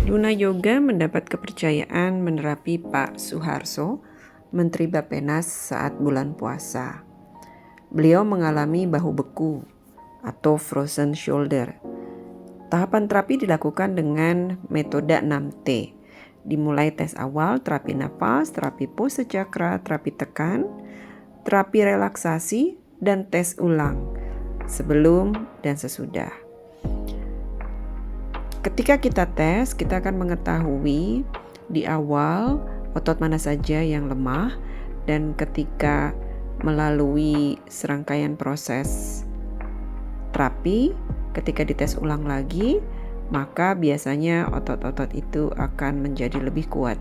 Luna Yoga mendapat kepercayaan menerapi Pak Suharto, Menteri Bappenas saat bulan puasa. Beliau mengalami bahu beku atau frozen shoulder. Tahapan terapi dilakukan dengan metode 6T. Dimulai tes awal, terapi nafas, terapi pose cakra, terapi tekan, terapi relaksasi, dan tes ulang sebelum dan sesudah. Ketika kita tes, kita akan mengetahui di awal otot mana saja yang lemah, dan ketika melalui serangkaian proses terapi, ketika dites ulang lagi, maka biasanya otot-otot itu akan menjadi lebih kuat.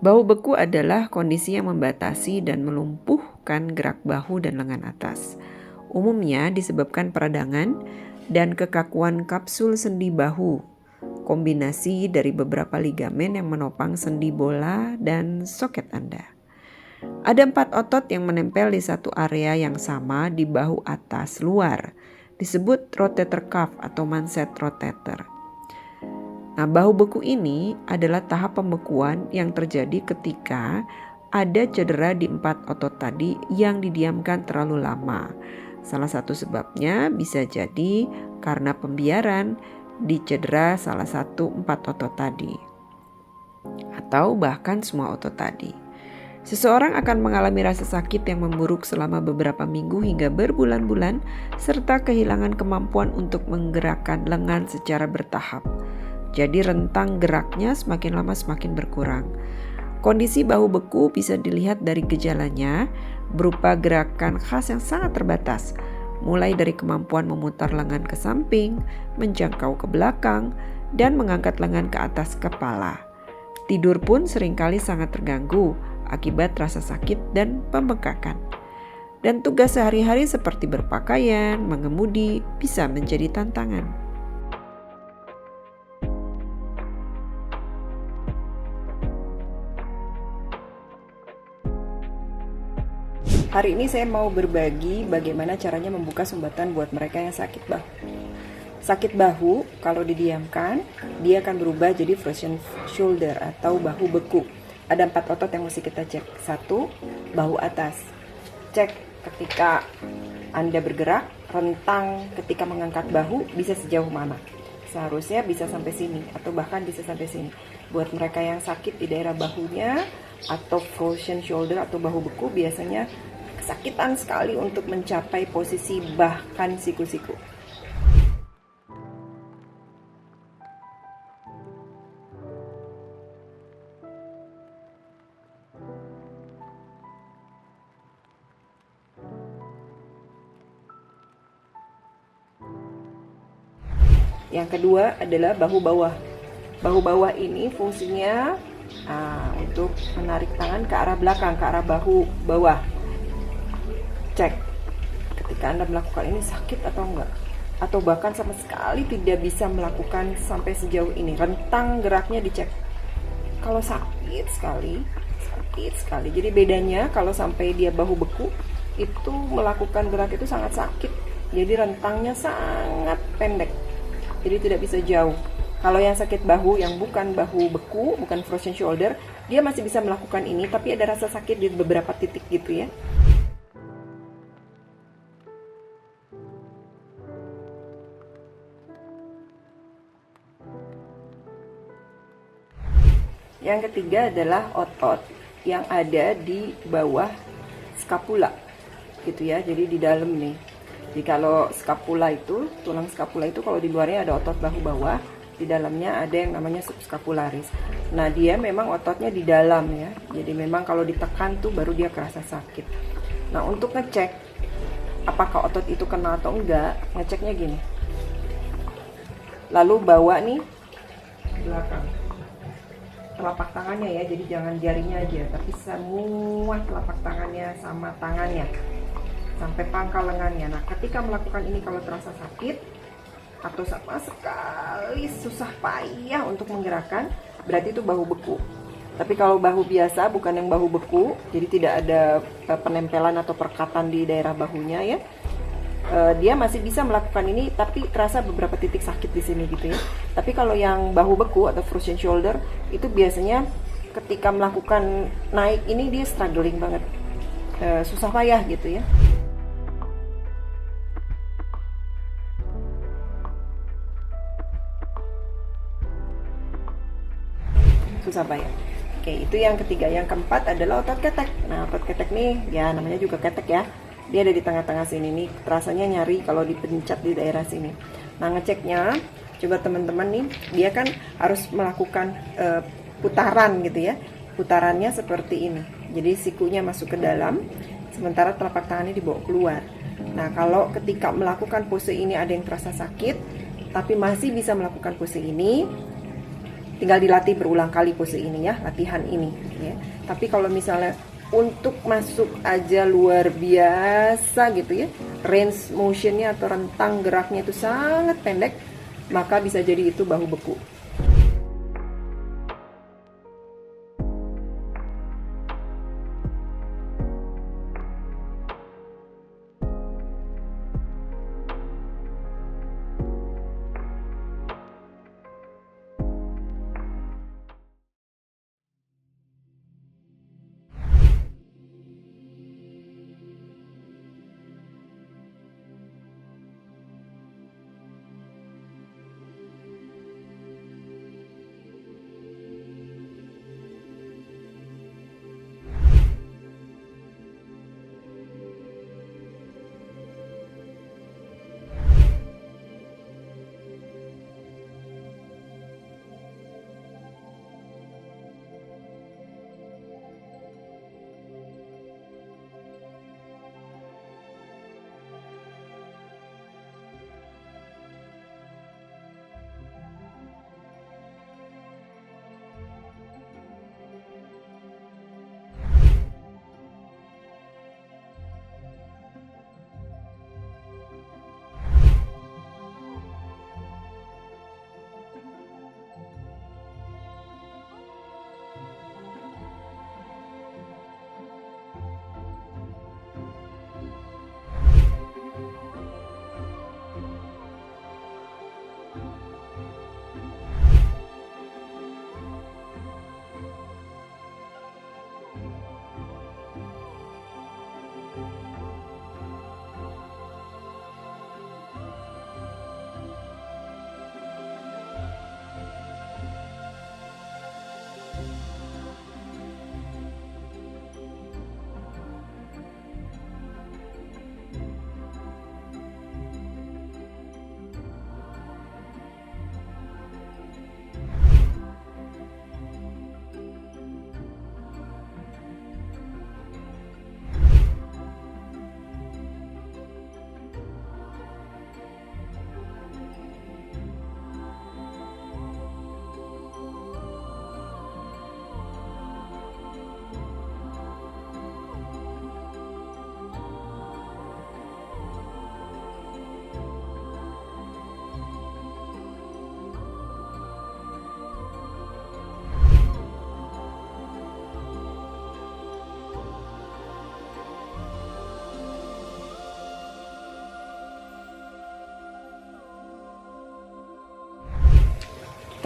Bahu beku adalah kondisi yang membatasi dan melumpuhkan gerak bahu dan lengan atas. Umumnya disebabkan peradangan dan kekakuan kapsul sendi bahu, kombinasi dari beberapa ligamen yang menopang sendi bola dan soket Anda. Ada 4 otot yang menempel di satu area yang sama di bahu atas luar, disebut rotator cuff atau manset rotator. Nah, bahu beku ini adalah tahap pembekuan yang terjadi ketika ada cedera di 4 otot tadi yang didiamkan terlalu lama. Salah satu sebabnya bisa jadi karena pembiaran di cedera salah satu 4 otot tadi, atau bahkan semua otot tadi. Seseorang akan mengalami rasa sakit yang memburuk selama beberapa minggu hingga berbulan-bulan, serta kehilangan kemampuan untuk menggerakkan lengan secara bertahap. Jadi rentang geraknya semakin lama semakin berkurang. Kondisi bahu beku bisa dilihat dari gejalanya berupa gerakan khas yang sangat terbatas, mulai dari kemampuan memutar lengan ke samping, menjangkau ke belakang, dan mengangkat lengan ke atas kepala. Tidur pun seringkali sangat terganggu akibat rasa sakit dan pembengkakan. Dan tugas sehari-hari seperti berpakaian, mengemudi bisa menjadi tantangan. Hari ini saya mau berbagi bagaimana caranya membuka sumbatan buat mereka yang sakit bahu. Sakit bahu kalau didiamkan, dia akan berubah jadi frozen shoulder atau bahu beku. Ada 4 otot yang mesti kita cek. 1, bahu atas. Cek ketika Anda bergerak, rentang ketika mengangkat bahu bisa sejauh mana. Seharusnya bisa sampai sini atau bahkan bisa sampai sini. Buat mereka yang sakit di daerah bahunya atau frozen shoulder atau bahu beku, biasanya kesakitan sekali untuk mencapai posisi bahkan siku-siku. Yang kedua adalah bahu bawah. Bahu bawah ini fungsinya untuk menarik tangan ke arah belakang, ke arah bahu bawah. Cek ketika Anda melakukan ini sakit atau enggak, atau bahkan sama sekali tidak bisa melakukan sampai sejauh ini. Rentang geraknya dicek. Kalau sakit sekali. Jadi bedanya kalau sampai dia bahu beku, itu melakukan gerak itu sangat sakit. Jadi rentangnya sangat pendek. Jadi tidak bisa jauh. Kalau yang sakit bahu, yang bukan bahu beku, bukan frozen shoulder, dia masih bisa melakukan ini, tapi ada rasa sakit di beberapa titik gitu ya. Yang ketiga adalah otot yang ada di bawah skapula, gitu ya. Jadi di dalam nih. Jadi kalau skapula itu, tulang skapula itu kalau di luarnya ada otot bahu bawah, di dalamnya ada yang namanya subscapularis. Nah, dia memang ototnya di dalam ya. Jadi memang kalau ditekan tuh baru dia kerasa sakit. Nah, untuk ngecek apakah otot itu kena atau enggak, ngeceknya gini. Lalu bawa nih belakang. Telapak tangannya ya, jadi jangan jarinya aja, tapi semua telapak tangannya sama tangannya sampai pangkal lengannya. Nah, ketika melakukan ini kalau terasa sakit atau sama sekali susah payah untuk menggerakkan, berarti itu bahu beku. Tapi kalau bahu biasa, bukan yang bahu beku, jadi tidak ada penempelan atau perekatan di daerah bahunya ya, dia masih bisa melakukan ini, tapi terasa beberapa titik sakit di sini gitu ya. Tapi kalau yang bahu beku atau frozen shoulder itu biasanya ketika melakukan naik ini dia struggling banget, susah payah gitu ya. Susah payah. Oke, itu yang ketiga. Yang keempat adalah otot ketek. Nah, otot ketek nih, ya namanya juga ketek ya. Dia ada di tengah-tengah sini nih. Rasanya nyari kalau dipencet di daerah sini. Nah, ngeceknya, coba teman-teman nih, dia kan harus melakukan putaran gitu ya. Putarannya seperti ini. Jadi sikunya masuk ke dalam, sementara telapak tangannya dibawa keluar. Nah, kalau ketika melakukan pose ini ada yang terasa sakit, tapi masih bisa melakukan pose ini, tinggal dilatih berulang kali pose ini ya, latihan ini ya. Tapi kalau misalnya untuk masuk aja luar biasa gitu ya, range motionnya atau rentang geraknya itu sangat pendek, maka bisa jadi itu bahu beku.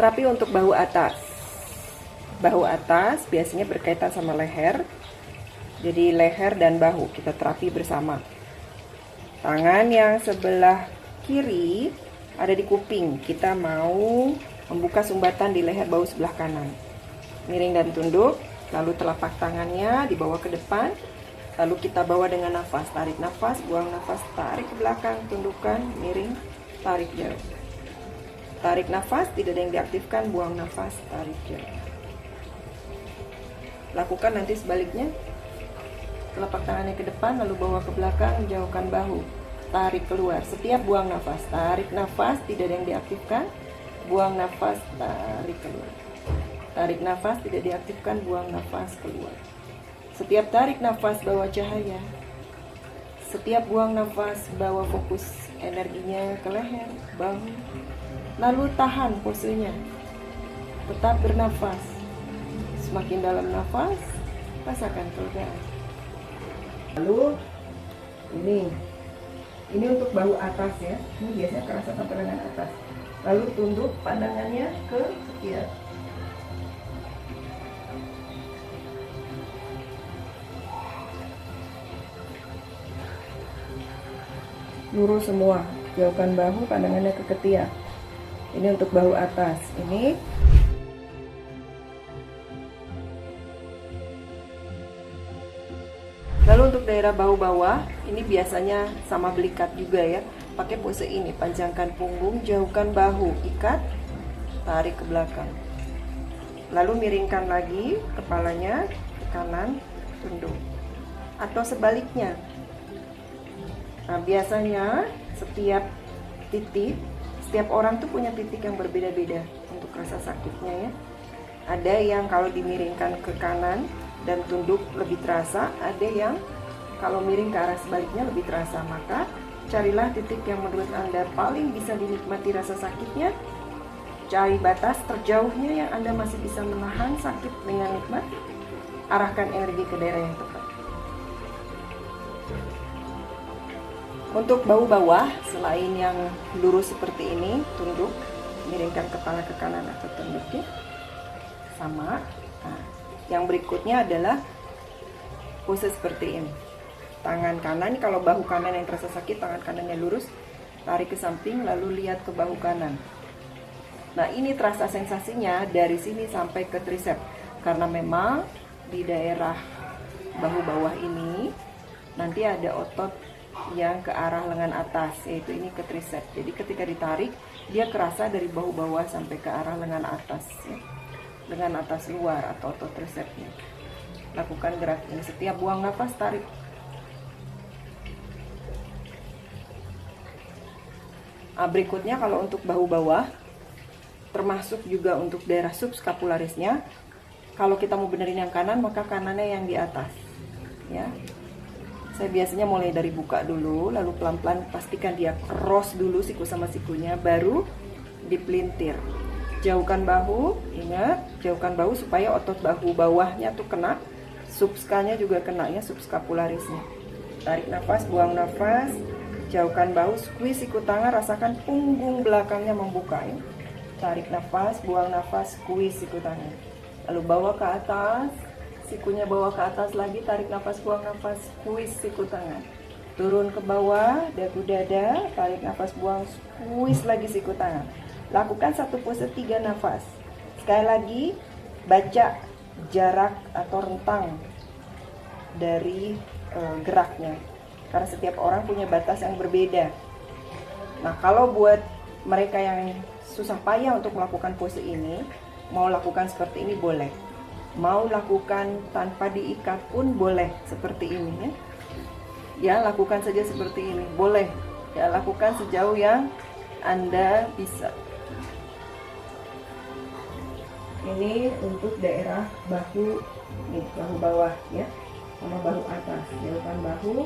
Terapi untuk bahu atas. Bahu atas biasanya berkaitan sama leher. Jadi leher dan bahu kita terapi bersama. Tangan yang sebelah kiri ada di kuping. Kita mau membuka sumbatan di leher bahu sebelah kanan. Miring dan tunduk, lalu telapak tangannya dibawa ke depan. Lalu kita bawa dengan nafas. Tarik nafas, buang nafas, tarik ke belakang, tundukkan, miring, tarik jauh. Tarik nafas, tidak ada yang diaktifkan, buang nafas, tarik jauh. Lakukan nanti sebaliknya. Telapak tangannya ke depan, lalu bawa ke belakang, jauhkan bahu. Tarik keluar, setiap buang nafas. Tarik nafas, tidak ada yang diaktifkan, buang nafas, tarik keluar. Tarik nafas, tidak diaktifkan, buang nafas, keluar. Setiap tarik nafas, bawa cahaya. Setiap buang nafas, bawa fokus energinya ke leher, bahu. Lalu tahan posenya, tetap bernafas. Semakin dalam nafas, rasakan kelegaan. Lalu ini Ini untuk bahu atas ya. Ini biasanya kerasa sampai lengan atas. Lalu tunduk pandangannya ke ketiak. Lurus semua, jauhkan bahu, pandangannya ke ketiak. Ini untuk bahu atas. Ini lalu untuk daerah bahu bawah, ini biasanya sama belikat juga ya. Pakai pose ini, panjangkan punggung, jauhkan bahu, ikat, tarik ke belakang. Lalu miringkan lagi kepalanya ke kanan, tunduk. Atau sebaliknya. Nah, biasanya setiap titik, setiap orang tuh punya titik yang berbeda-beda untuk rasa sakitnya ya. Ada yang kalau dimiringkan ke kanan dan tunduk lebih terasa, ada yang kalau miring ke arah sebaliknya lebih terasa. Maka carilah titik yang menurut Anda paling bisa dinikmati rasa sakitnya. Cari batas terjauhnya yang Anda masih bisa menahan sakit dengan nikmat. Arahkan energi ke daerah yang tepat. Untuk bahu bawah, selain yang lurus seperti ini, tunduk, miringkan kepala ke kanan atau tunduk ya, sama. Nah, yang berikutnya adalah pose seperti ini. Tangan kanan, kalau bahu kanan yang terasa sakit, tangan kanannya lurus, tarik ke samping, lalu lihat ke bahu kanan. Nah, ini terasa sensasinya dari sini sampai ke tricep, karena memang di daerah bahu bawah ini nanti ada otot yang ke arah lengan atas, yaitu ini ke tricep. Jadi ketika ditarik, dia kerasa dari bahu bawah sampai ke arah lengan atas ya. Lengan atas luar atau otot tricepnya. Lakukan gerak ini, setiap buang nafas tarik. Nah, berikutnya kalau untuk bahu bawah, termasuk juga untuk daerah subskapularisnya, kalau kita mau benerin yang kanan, maka kanannya yang di atas ya. Saya biasanya mulai dari buka dulu, lalu pelan-pelan pastikan dia cross dulu siku sama sikunya, baru dipelintir. Jauhkan bahu, ingat, jauhkan bahu supaya otot bahu bawahnya tuh kena, subskanya juga kena ya, subskapularisnya. Tarik nafas, buang nafas, jauhkan bahu, squeeze siku tangan, rasakan punggung belakangnya membuka ya. Tarik nafas, buang nafas, squeeze siku tangan. Lalu bawa ke atas, sikunya bawa ke atas lagi, tarik nafas, buang nafas, squeeze siku tangan. Turun ke bawah, dagu dada, tarik nafas, buang, squeeze lagi siku tangan. Lakukan satu pose 3 nafas. Sekali lagi, baca jarak atau rentang dari geraknya. Karena setiap orang punya batas yang berbeda. Nah, kalau buat mereka yang susah payah untuk melakukan pose ini, mau lakukan seperti ini boleh. Mau lakukan tanpa diikat pun boleh seperti ini ya. Ya, lakukan saja seperti ini, boleh. Ya, lakukan sejauh yang Anda bisa. Ini untuk daerah bahu, nih, bahu bawah ya, sama bahu atas. Jauhkan bahu,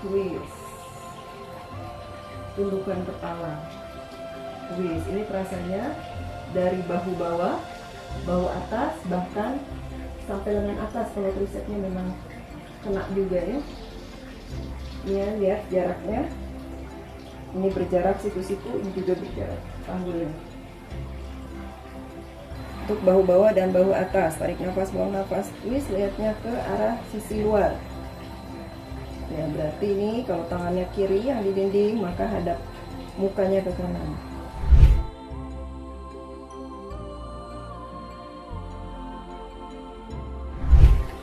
twist. Tundukkan kepala. Twist. Ini terasanya dari bahu bawah, bahu atas, bahkan sampai lengan atas kalau tricepnya memang kena juga ya. Ini lihat jaraknya, ini berjarak siku-siku, ini juga berjarak panggulnya. Untuk bahu bawah dan bahu atas, tarik nafas, buang nafas, twist, lihatnya ke arah sisi luar ya. Berarti ini kalau tangannya kiri yang di dinding, maka hadap mukanya ke kanan.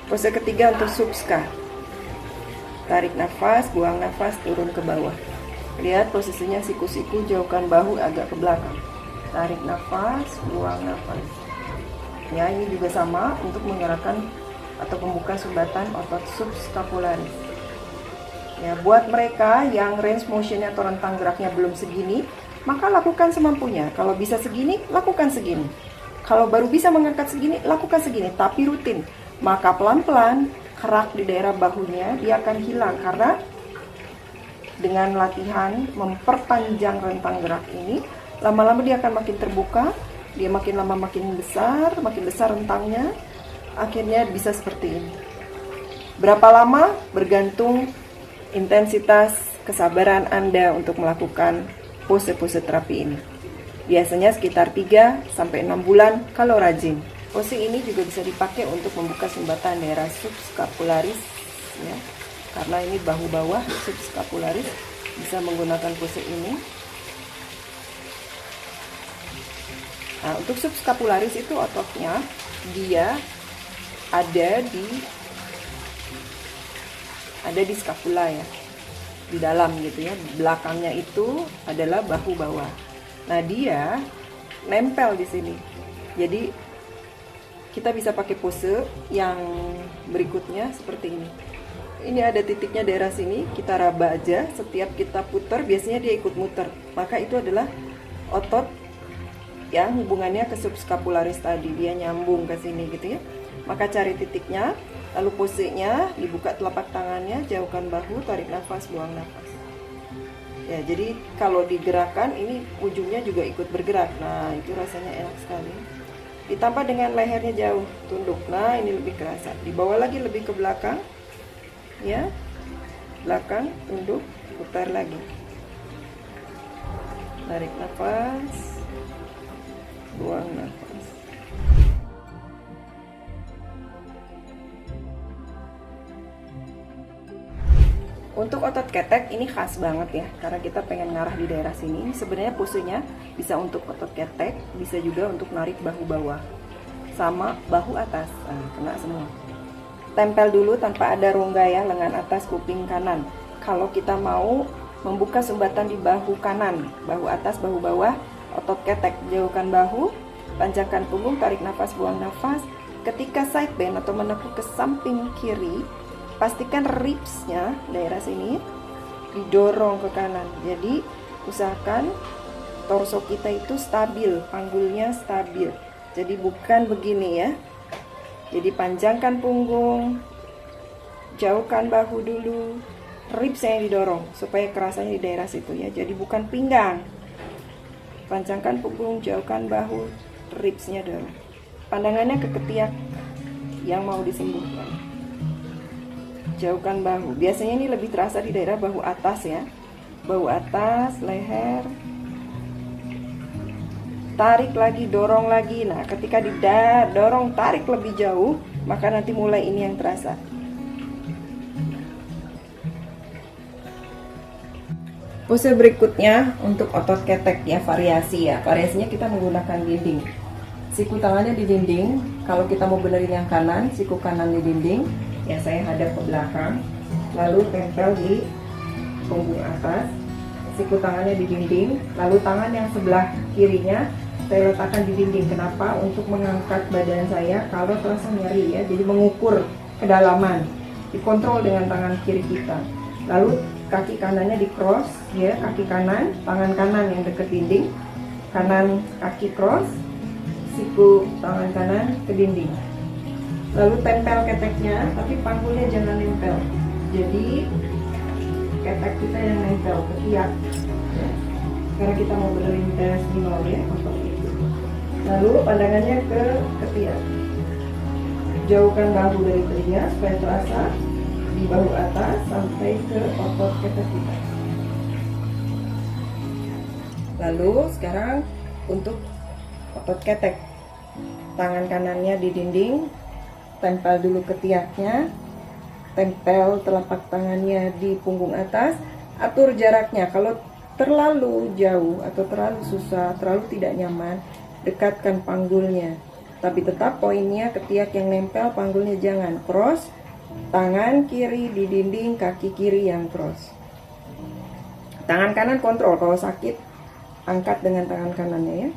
Pose ketiga untuk subska. Tarik nafas, buang nafas, turun ke bawah. Lihat posisinya siku-siku, jauhkan bahu agak ke belakang. Tarik nafas, buang nafas. Ya, ini juga sama untuk menggerakkan atau membuka sumbatan otot subskapularis. Ya, buat mereka yang range motionnya atau rentang geraknya belum segini, maka lakukan semampunya. Kalau bisa segini, lakukan segini. Kalau baru bisa mengangkat segini, lakukan segini, tapi rutin. Maka pelan-pelan kerak di daerah bahunya dia akan hilang, karena dengan latihan memperpanjang rentang gerak ini, lama-lama dia akan makin terbuka, dia makin lama makin besar rentangnya, akhirnya bisa seperti ini. Berapa lama? Bergantung intensitas kesabaran Anda untuk melakukan pose-pose terapi ini. Biasanya sekitar 3-6 bulan kalau rajin. Pose ini juga bisa dipakai untuk membuka sumbatan daerah subscapularis ya. Karena ini bahu bawah subscapularis, bisa menggunakan pose ini. Nah, untuk subscapularis itu ototnya dia ada di scapula ya, di dalam gitu ya. Belakangnya itu adalah bahu bawah. Nah, dia nempel di sini. Jadi kita bisa pakai pose yang berikutnya seperti ini. Ini ada titiknya daerah sini, kita raba aja. Setiap kita putar, biasanya dia ikut muter. Maka itu adalah otot yang hubungannya ke subscapularis tadi, dia nyambung ke sini gitu ya. Maka cari titiknya, lalu posenya, dibuka telapak tangannya, jauhkan bahu, tarik nafas, buang nafas. Ya, jadi kalau digerakkan ini ujungnya juga ikut bergerak. Nah, itu rasanya enak sekali. Ditambah dengan lehernya jauh, tunduk. Nah, ini lebih kerasa. Dibawa lagi lebih ke belakang. Ya. Belakang, tunduk, putar lagi. Tarik nafas. Buang nafas. Untuk otot ketek ini khas banget ya, karena kita pengen ngarah di daerah sini. Ini sebenarnya posenya bisa untuk otot ketek, bisa juga untuk narik bahu bawah sama bahu atas. Nah, kena semua. Tempel dulu tanpa ada rongga ya, lengan atas kuping kanan. Kalau kita mau membuka sumbatan di bahu kanan, bahu atas, bahu bawah, otot ketek, jauhkan bahu, panjangkan punggung, tarik nafas, buang nafas. Ketika side bend atau menekuk ke samping kiri, pastikan ribsnya daerah sini didorong ke kanan. Jadi usahakan torso kita itu stabil, panggulnya stabil. Jadi bukan begini ya. Jadi panjangkan punggung, jauhkan bahu dulu, ribsnya yang didorong supaya kerasanya di daerah situ ya. Jadi bukan pinggang. Panjangkan punggung, jauhkan bahu, ribsnya dorong. Pandangannya ke ketiak yang mau disembuhkan. Jauhkan bahu. Biasanya ini lebih terasa di daerah bahu atas ya. Bahu atas, leher. Tarik lagi, dorong lagi. Nah, ketika didorong, tarik lebih jauh, maka nanti mulai ini yang terasa. Pose berikutnya untuk otot ketek ya, variasi ya. Variasinya kita menggunakan dinding. Siku tangannya di dinding. Kalau kita mau benerin yang kanan, siku kanan di dinding. Ya, saya hadap ke belakang. Lalu tempel di punggung atas. Siku tangannya di dinding. Lalu tangan yang sebelah kirinya saya letakkan di dinding. Kenapa? Untuk mengangkat badan saya kalau terasa nyeri ya. Jadi mengukur kedalaman. Dikontrol dengan tangan kiri kita. Lalu kaki kanannya di cross ya, kaki kanan, tangan kanan yang dekat dinding, kanan kaki cross, siku tangan kanan ke dinding. Lalu tempel keteknya, tapi panggulnya jangan nempel. Jadi ketek kita yang nempel ke tiak. Ya. Karena kita mau benerin teres minor ya, otot itu. Lalu pandangannya ke tiak. Jauhkan bahu dari telinga supaya terasa di bahu atas sampai ke otot ketek kita. Lalu sekarang untuk otot ketek, tangan kanannya di dinding, tempel dulu ke tiaknya, tempel telapak tangannya di punggung atas, atur jaraknya. Kalau terlalu jauh atau terlalu susah, terlalu tidak nyaman, dekatkan panggulnya. Tapi tetap poinnya ke tiak yang nempel, panggulnya jangan cross. Tangan kiri di dinding, kaki kiri yang cross. Tangan kanan kontrol, kalau sakit angkat dengan tangan kanannya ya.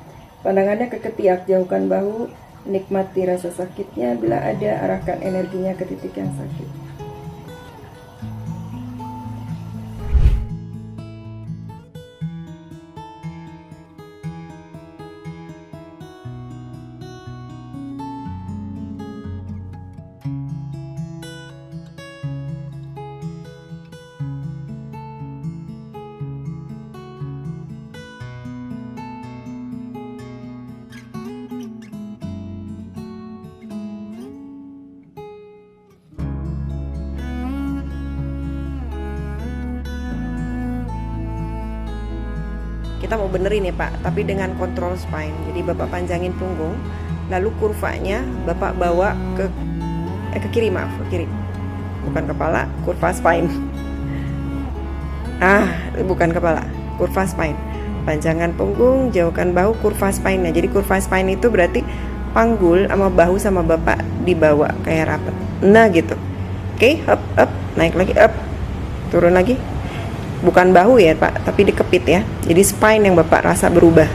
Pandangannya ke ketiak, jauhkan bahu, nikmati rasa sakitnya. Bila ada, arahkan energinya ke titik yang sakit. Kita mau benerin ya Pak, tapi dengan kontrol spine. Jadi Bapak panjangin punggung, lalu kurvanya Bapak bawa ke kiri, maaf, ke kiri. Bukan kepala, kurva spine. Bukan kepala, kurva spine. Panjangan punggung, jauhkan bahu, kurva spine-nya. Jadi kurva spine itu berarti panggul sama bahu sama Bapak dibawa kayak rapat. Nah gitu. Oke, up, naik lagi, up. Turun lagi. Bukan bahu ya Pak, tapi dikepit ya. Jadi spine yang Bapak rasa berubah.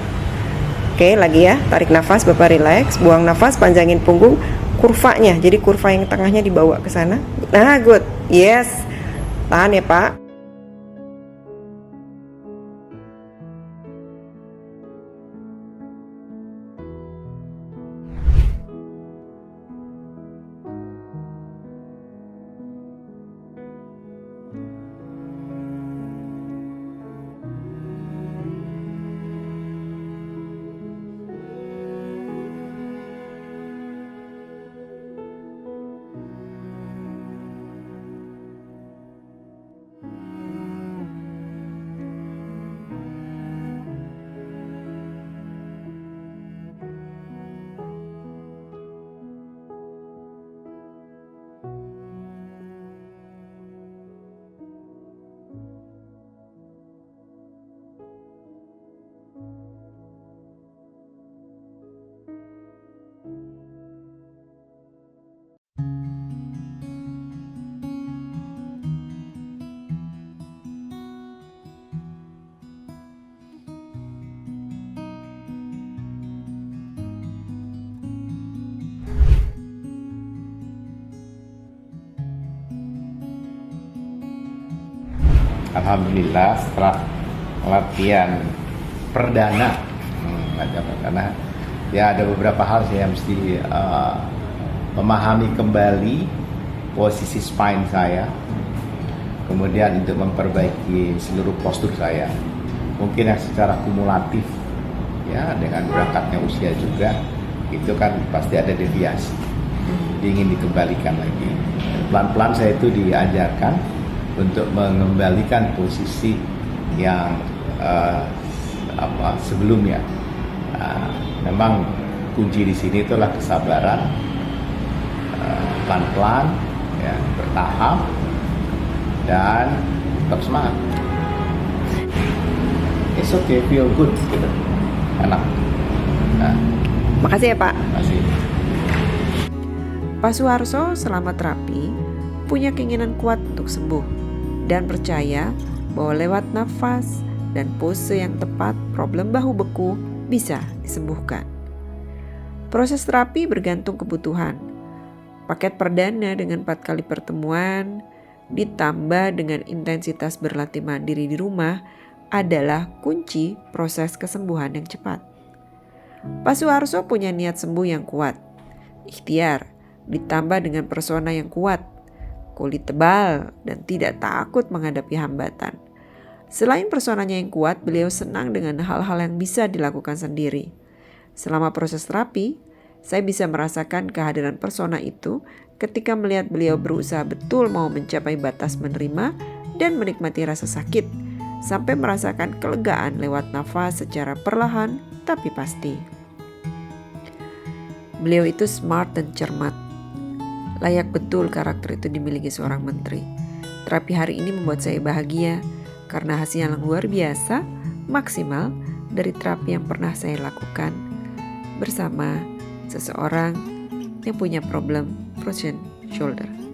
Oke, lagi ya. Tarik nafas, Bapak relax. Buang nafas, panjangin punggung. Kurvanya, jadi kurva yang tengahnya dibawa ke sana. Nah, good. Yes. Tahan ya Pak. Alhamdulillah setelah latihan perdana karena ya ada beberapa hal saya mesti memahami kembali posisi spine saya, kemudian untuk memperbaiki seluruh postur saya, mungkin yang secara kumulatif ya dengan berangkatnya usia juga itu kan pasti ada deviasi, ingin dikembalikan lagi. Pelan-pelan saya itu diajarkan untuk mengembalikan posisi yang sebelumnya. Memang kunci di sini itulah kesabaran, pelan-pelan, ya, bertahap, dan tetap semangat. It's okay, feel good, gitu. Enak. Makasih ya Pak. Makasih. Pak Suharso selama terapi punya keinginan kuat untuk sembuh dan percaya bahwa lewat nafas dan pose yang tepat problem bahu beku bisa disembuhkan. Proses terapi bergantung kebutuhan. Paket perdana dengan 4 kali pertemuan ditambah dengan intensitas berlatih mandiri di rumah adalah kunci proses kesembuhan yang cepat. Pak Suharso punya niat sembuh yang kuat. Ikhtiar ditambah dengan persona yang kuat, kulit tebal, dan tidak takut menghadapi hambatan. Selain personanya yang kuat, beliau senang dengan hal-hal yang bisa dilakukan sendiri. Selama proses terapi, saya bisa merasakan kehadiran persona itu ketika melihat beliau berusaha betul mau mencapai batas menerima dan menikmati rasa sakit, sampai merasakan kelegaan lewat nafas secara perlahan tapi pasti. Beliau itu smart dan cermat. Layak betul karakter itu dimiliki seorang menteri. Terapi hari ini membuat saya bahagia karena hasil yang luar biasa, maksimal dari terapi yang pernah saya lakukan bersama seseorang yang punya problem frozen shoulder.